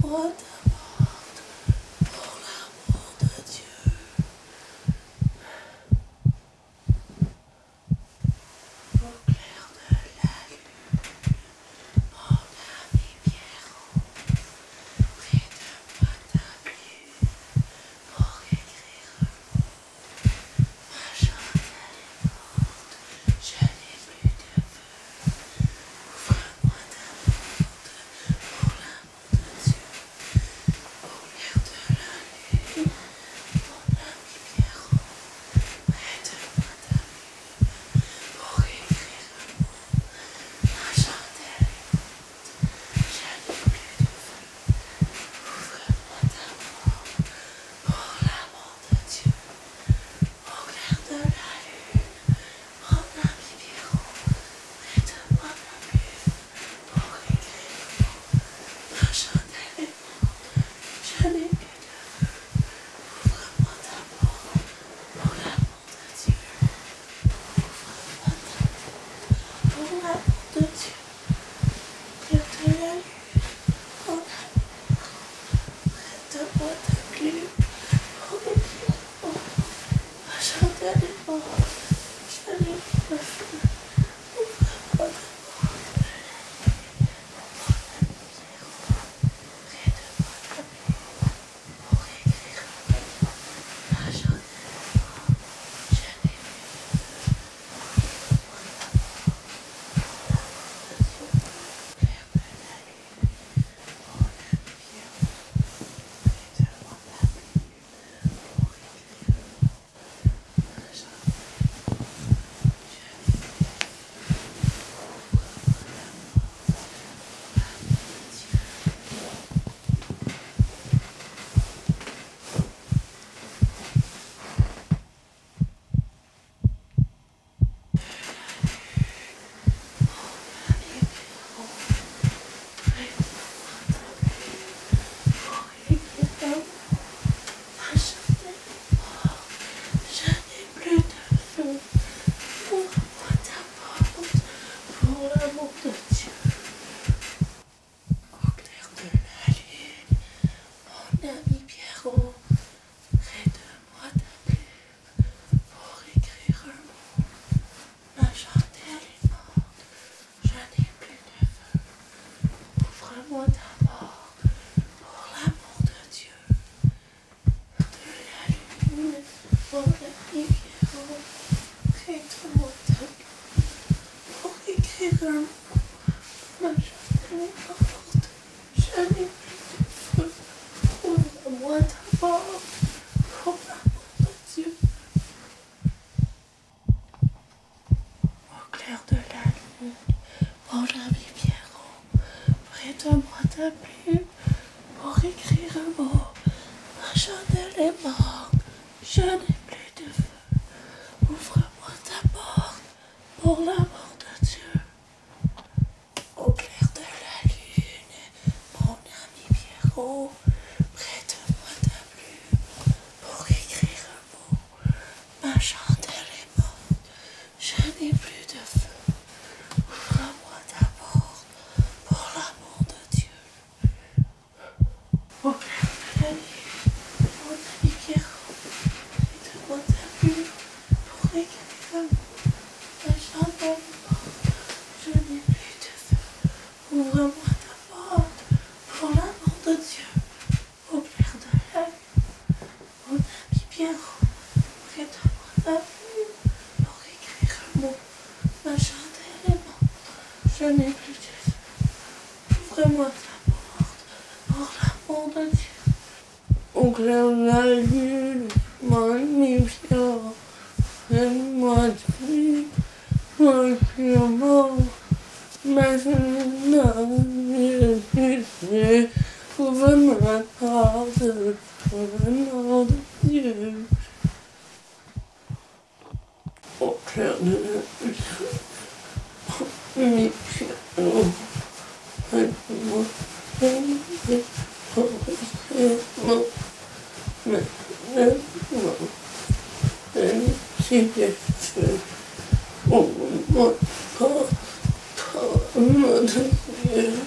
moi t'apporte pour l'amour de Dieu. Au clair de la lune, mon ami Pierrot, près de moi ta plume pour écrire un mot. Ma chandelle est morte, je n'ai plus de feu. Ouvre-moi ta porte pour l'amour de Dieu. Au clair de la lune, mon ami Pierrot, près de moi ta plume pour écrire un mot. Ma chandelle est morte, je n'ai plus de feu. Ouvre-moi ta porte pour l'amour de Dieu. Au clair de la lune, mon ami Pierrot, près de moi ta plume pour écrire un mot. Ma chandelle est morte, je n'ai plus de feu. Ouvre-moi ta porte pour l'amour de Dieu. Ouvre-moi ta porte pour l'amour de Dieu. Au clair de la lune, mon ami près de moi ta plume pour écrire un mot. Ma chandelle est morte, je n'ai plus de feu. Ouvre-moi ta porte, près de moi ta plume pour écrire un mot. Ma chandelle est morte, je n'ai plus de feu. Ouvre-moi ta porte pour l'amour de Dieu. Au clair de la lune, mon ami Pierrot, près de moi ta plume pour écrire un mot. Ma chandelle est morte, je n'ai plus de feu. Ouvre-moi ta porte pour l'amour de Dieu. Au clair de la lune, mon ami Pierrot, près de moi ta plume pour écrire un mot. Ma chandelle est morte, je n'ai plus de feu. Ouvre-moi ta porte pour l'amour de Dieu. De la lune, mon ami Pierrot, près de moi ta plume pour écrire un mot. Ma chandelle est morte, je n'ai plus de feu. Ouvre-moi ta porte pour l'amour de Dieu. Au clair de la lune, mon ami Pierrot, près de moi ta plume pour écrire un mot. Ma chandelle est morte, je n'ai plus de feu. Ouvre-moi ta porte pour l'amour de Dieu. Au clair de la lune, mon ami Pierrot, près de moi ta plume pour écrire un mot. Ma chandelle est morte, je n'ai plus de feu. Ouvre-moi ta porte pour l'amour de Dieu. Au clair de la lune, mon ami Pierrot, près de moi ta plume pour écrire un mot. Ma chandelle est morte, je n'ai plus de feu. Ouvre-moi ta porte pour l'amour de Dieu. Au clair de la lune, mon ami Pierrot, près de moi ta plume pour écrire un mot. Ma chandelle est morte, je n'ai plus de feu. Ouvre-moi ta porte pour l'amour de Dieu. Au clair de la lune, mon ami Pierrot, près de moi ta plume pour écrire un mot. Ma chandelle est morte, ouvre-moi la porte pour l'amour de Dieu. Au clair de la lune, mon ami Pierrot, près de moi ta plume pour écrire un mot. Ma chandelle est morte, je n'ai plus de feu. Ouvre-moi la porte pour l'amour de Dieu.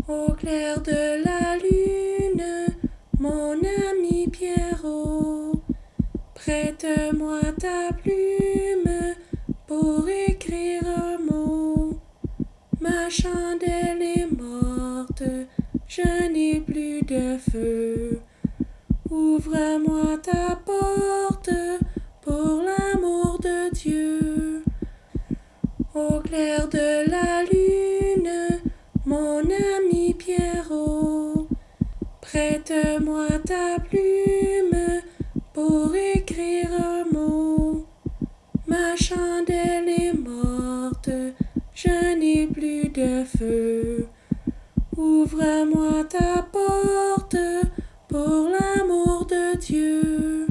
Au clair de la lune, mon ami Pierrot, prête-moi ta plume pour écrire un mot. Ma chandelle est morte, je n'ai plus de feu. Ouvre-moi ta porte pour l'amour de Dieu. Au clair de la lune, mon ami Pierrot, prête-moi ta plume pour écrire un mot. Ma chandelle est morte, je n'ai plus de feu. Ouvre-moi ta porte pour l'amour de Dieu.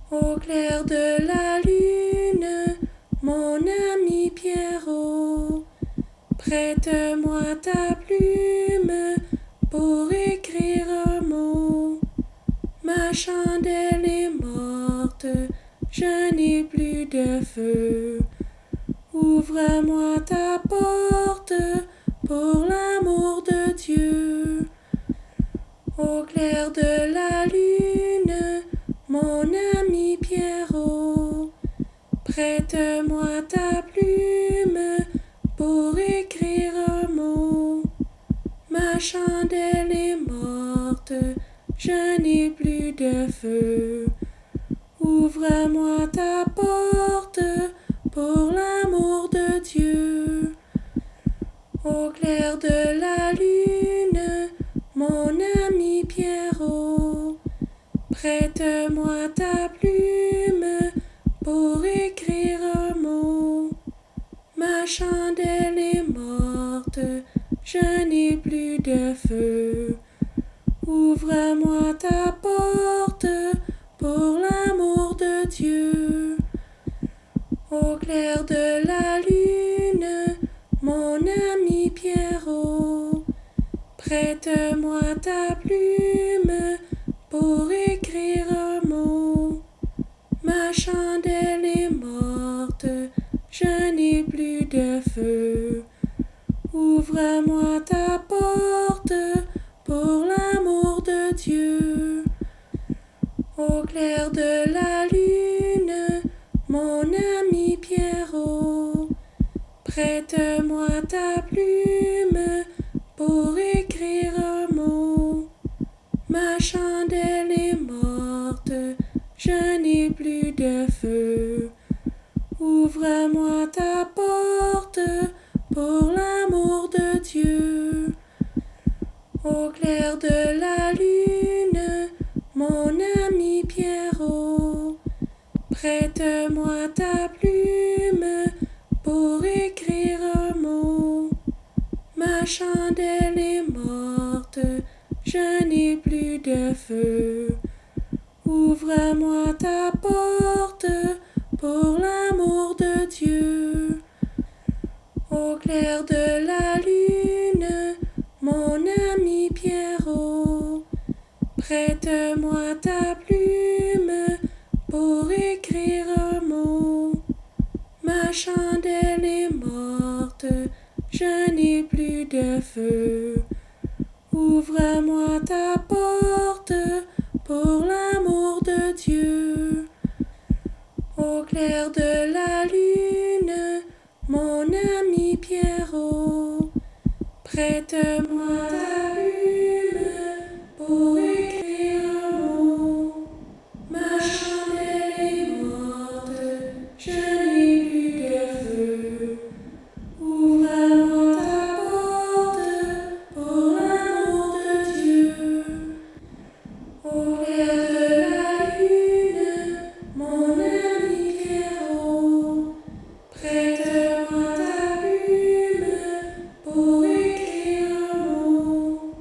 Au clair de la lune, mon ami Pierrot, prête-moi ta plume pour écrire un mot. Ma chandelle est morte, je n'ai plus de feu. Ouvre-moi ta porte pour l'amour de Dieu. Au clair de la lune, mon ami Pierrot, prête-moi ta plume pour écrire un mot. Ma chandelle est morte, je n'ai plus de feu. Ouvre-moi ta porte pour l'amour de Dieu. Au clair de la lune, mon ami Pierrot, prête-moi ta plume pour écrire un mot. Ma chandelle est morte, je n'ai plus de feu. Ouvre-moi ta porte pour l'amour de Dieu. Au clair de la lune, mon ami Pierrot, prête-moi ta plume pour écrire un mot. Ma chandelle est morte, je n'ai plus de feu. Ouvre-moi ta porte pour l'amour de Dieu. Au clair de la lune, mon ami Pierrot, prête-moi ta plume pour écrire un mot. Ma chandelle est morte, je n'ai plus de feu. Ouvre-moi ta porte pour l'amour de Dieu. Au clair de la lune, mon ami Pierrot, prête-moi ta plume pour écrire un mot. Ma chandelle est morte, je n'ai plus de feu. Ouvre-moi ta porte pour l'amour de Dieu. Au clair de la lune, mon ami Pierrot, prête-moi ta plume pour écrire un mot. Ma chandelle est morte, je n'ai plus de feu. Ouvre-moi ta porte pour l'amour de Dieu. Au clair de la lune, mon ami Pierrot, prête-moi ta plume pour écrire un mot. Ma chandelle est morte, je n'ai plus de feu. Ouvre-moi ta porte pour l'amour de Dieu. Au clair de la lune, mon ami Pierrot, prête-moi ta plume pour écrire un mot.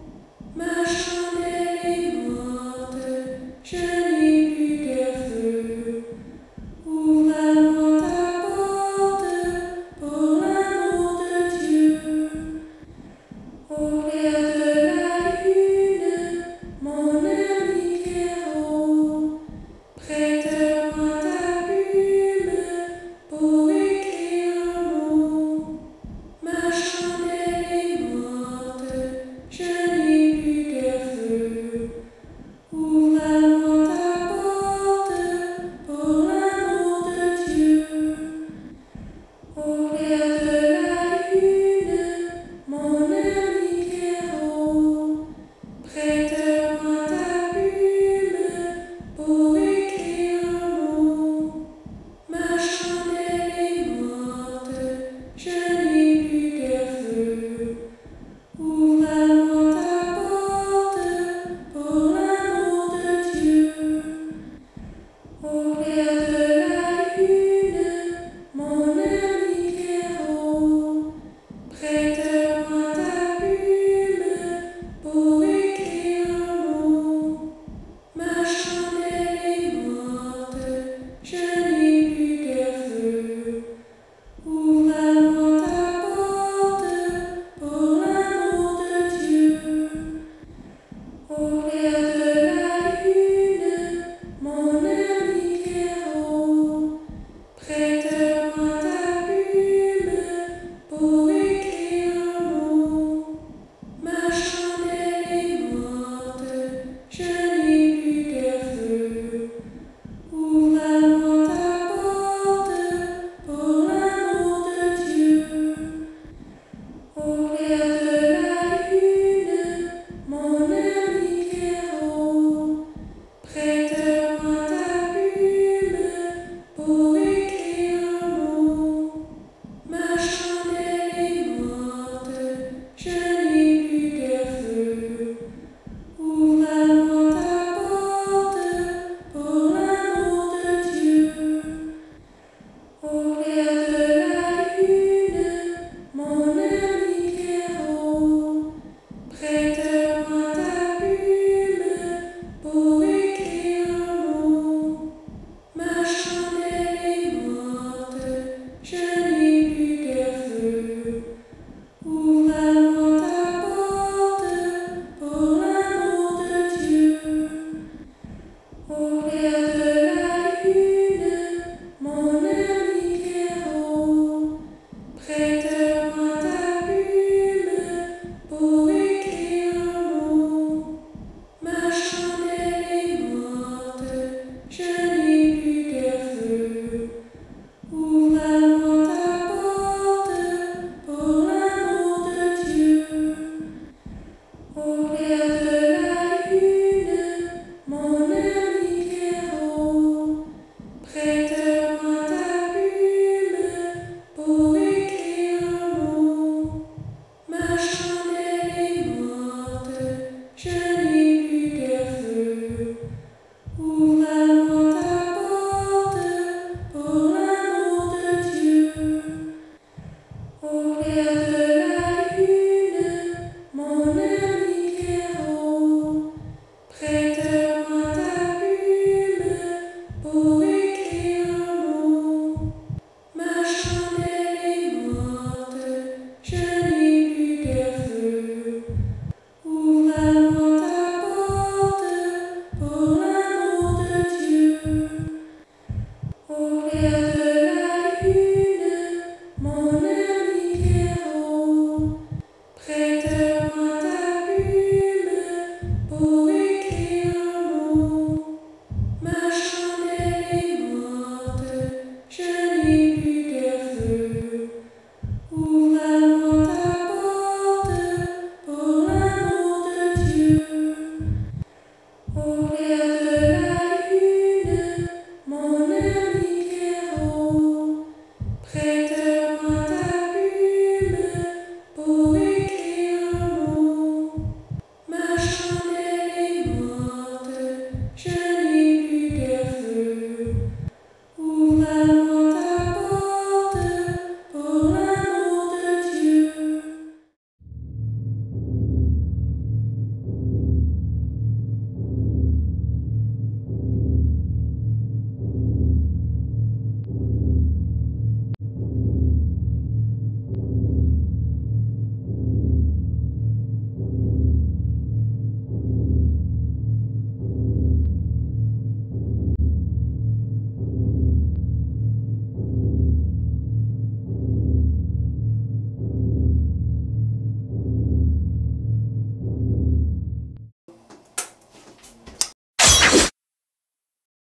et de